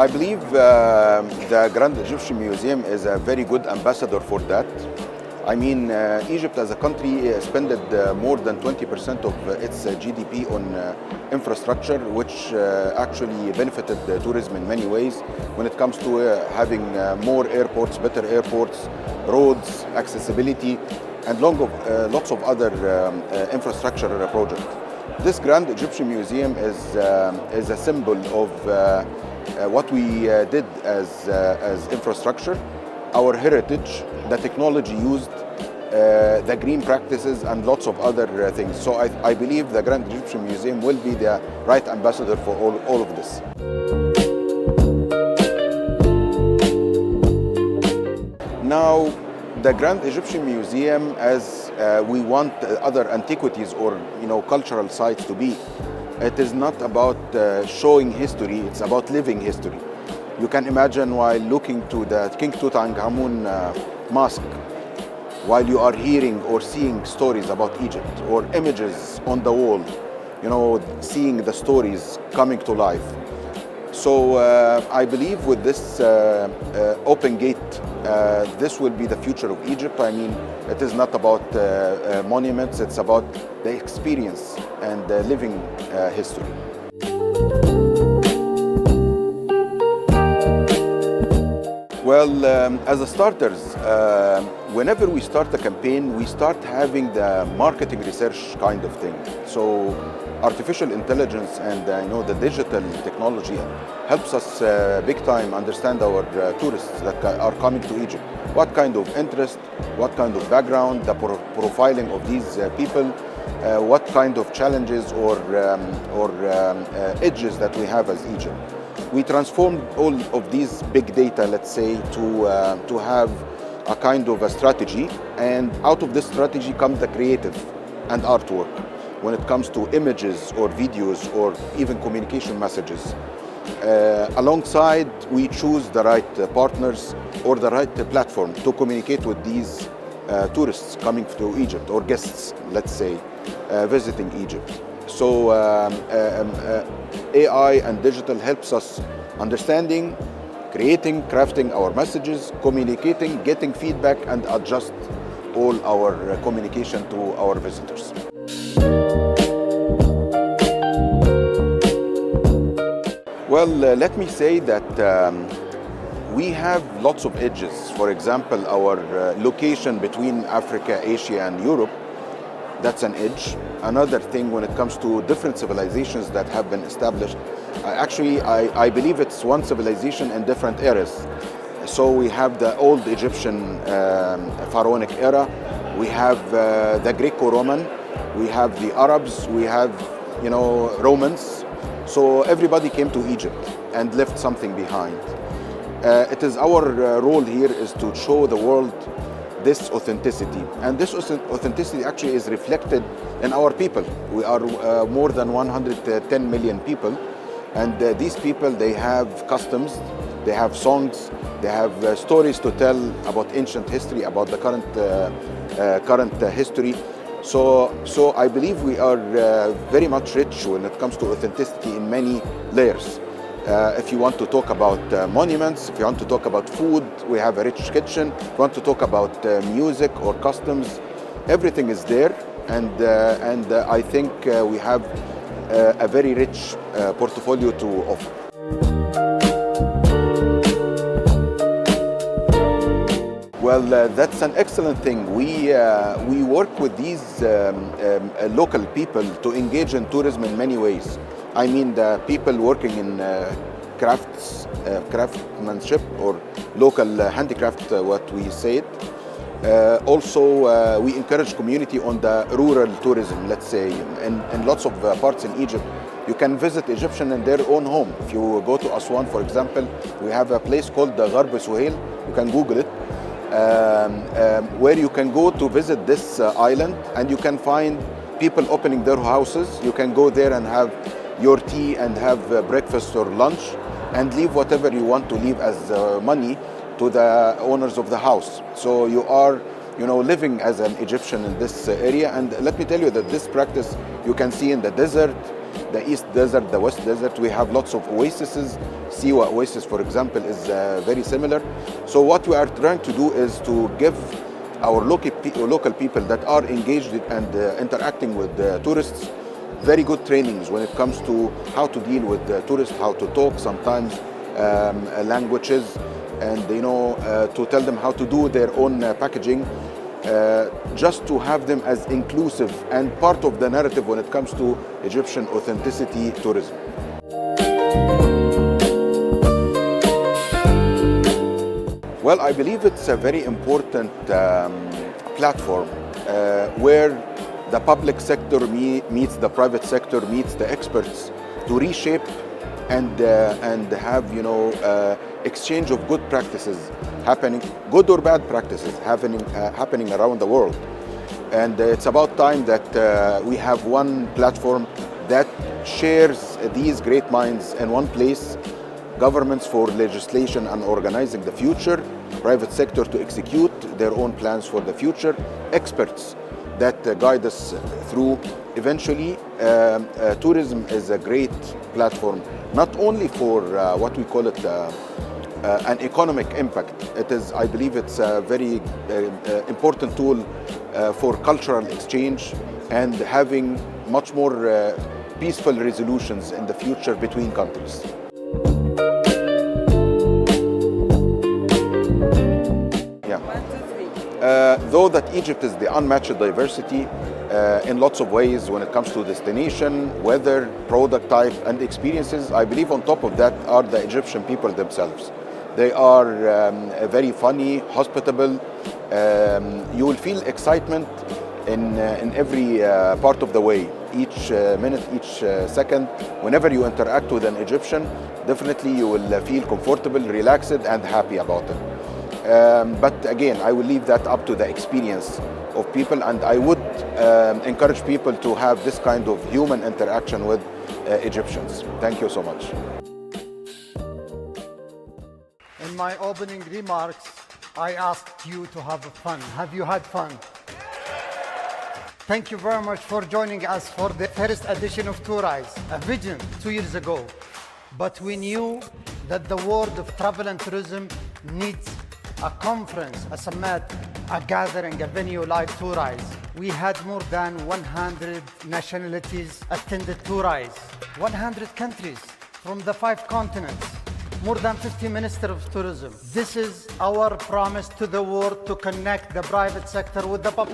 I believe the Grand Egyptian Museum is a very good ambassador for that. I mean, Egypt as a country spent more than 20% of its GDP on infrastructure, which actually benefited tourism in many ways when it comes to having more airports, better airports, roads, accessibility, and lots of other infrastructure projects. This Grand Egyptian Museum is a symbol of what we did as infrastructure, our heritage, the technology used, the green practices, and lots of other things. So I believe the Grand Egyptian Museum will be the right ambassador for all of this. Now, the Grand Egyptian Museum, as we want other antiquities or cultural sites to be, it is not about showing history, it's about living history. You can imagine while looking to the King Tutankhamun mosque, while you are hearing or seeing stories about Egypt or images on the wall, seeing the stories coming to life. So I believe with this open gate, this will be the future of Egypt. I mean, it is not about monuments, it's about the experience and living history. Well, as a starters, whenever we start a campaign, we start having the marketing research kind of thing. So artificial intelligence and the digital technology helps us big time understand our tourists that are coming to Egypt. What kind of interest, what kind of background, the profiling of these people, what kind of challenges or edges that we have as Egypt. We transformed all of these big data, let's say, to have a kind of a strategy, and out of this strategy comes the creative and artwork when it comes to images or videos or even communication messages. Alongside, we choose the right partners or the right platform to communicate with these tourists coming to Egypt, or guests, let's say, visiting Egypt. So AI and digital helps us understanding, creating, crafting our messages, communicating, getting feedback, and adjust all our communication to our visitors. Well, let me say that we have lots of edges. For example, our location between Africa, Asia, and Europe, that's an edge. Another thing when it comes to different civilizations that have been established, I believe it's one civilization in different eras. So we have the old Egyptian pharaonic era, we have the Greco-Roman, we have the Arabs, we have Romans. So everybody came to Egypt and left something behind. It is our role here is to show the world this authenticity, and this authenticity actually is reflected in our people. We are more than 110 million people, and these people, they have customs, they have songs, they have stories to tell about ancient history, about the current history. So I believe we are very much rich when it comes to authenticity in many layers. If you want to talk about monuments, if you want to talk about food, we have a rich kitchen. If you want to talk about music or customs, everything is there. And I think we have a very rich portfolio to offer. Well, that's an excellent thing. We work with these local people to engage in tourism in many ways. I mean, the people working in craftsmanship or local handicraft, what we said. Also, we encourage community on the rural tourism, let's say. In lots of parts in Egypt, you can visit Egyptian in their own home. If you go to Aswan, for example, we have a place called the Gharb Suhail. You can Google it. Where you can go to visit this island, and you can find people opening their houses. You can go there and have your tea and have breakfast or lunch, and leave whatever you want to leave as money to the owners of the house. So you are, living as an Egyptian in this area. And let me tell you that this practice you can see in the desert, the East Desert, the West Desert. We have lots of oases. Siwa Oasis, for example, is very similar. So what we are trying to do is to give our local people that are engaged and interacting with tourists very good trainings when it comes to how to deal with tourists, how to talk sometimes languages, and to tell them how to do their own packaging, just to have them as inclusive and part of the narrative when it comes to Egyptian authenticity tourism. Well, I believe it's a very important platform where the public sector meets the private sector, meets the experts to reshape and have exchange of good practices happening, good or bad practices happening around the world. And it's about time that we have one platform that shares these great minds in one place. Governments for legislation and organizing the future, private sector to execute their own plans for the future, experts that guide us through. Eventually, tourism is a great platform, not only for what we call it an economic impact. It is, I believe, it's a very important tool for cultural exchange and having much more peaceful resolutions in the future between countries. Though that Egypt is the unmatched diversity in lots of ways when it comes to destination, weather, product type, and experiences, I believe on top of that are the Egyptian people themselves. They are very funny, hospitable. You will feel excitement in every part of the way. Each minute, each second, whenever you interact with an Egyptian, definitely you will feel comfortable, relaxed, and happy about it. But again, I will leave that up to the experience of people, and I would encourage people to have this kind of human interaction with Egyptians. Thank you so much. In my opening remarks, I asked you to have fun. Have you had fun? Thank you very much for joining us for the first edition of Tourize, a vision 2 years ago. But we knew that the world of travel and tourism needs a conference, a summit, a gathering, a venue like Tourize. We had more than 100 nationalities attended Tourize, 100 countries from the 5 continents, more than 50 ministers of tourism. This is our promise to the world to connect the private sector with the public.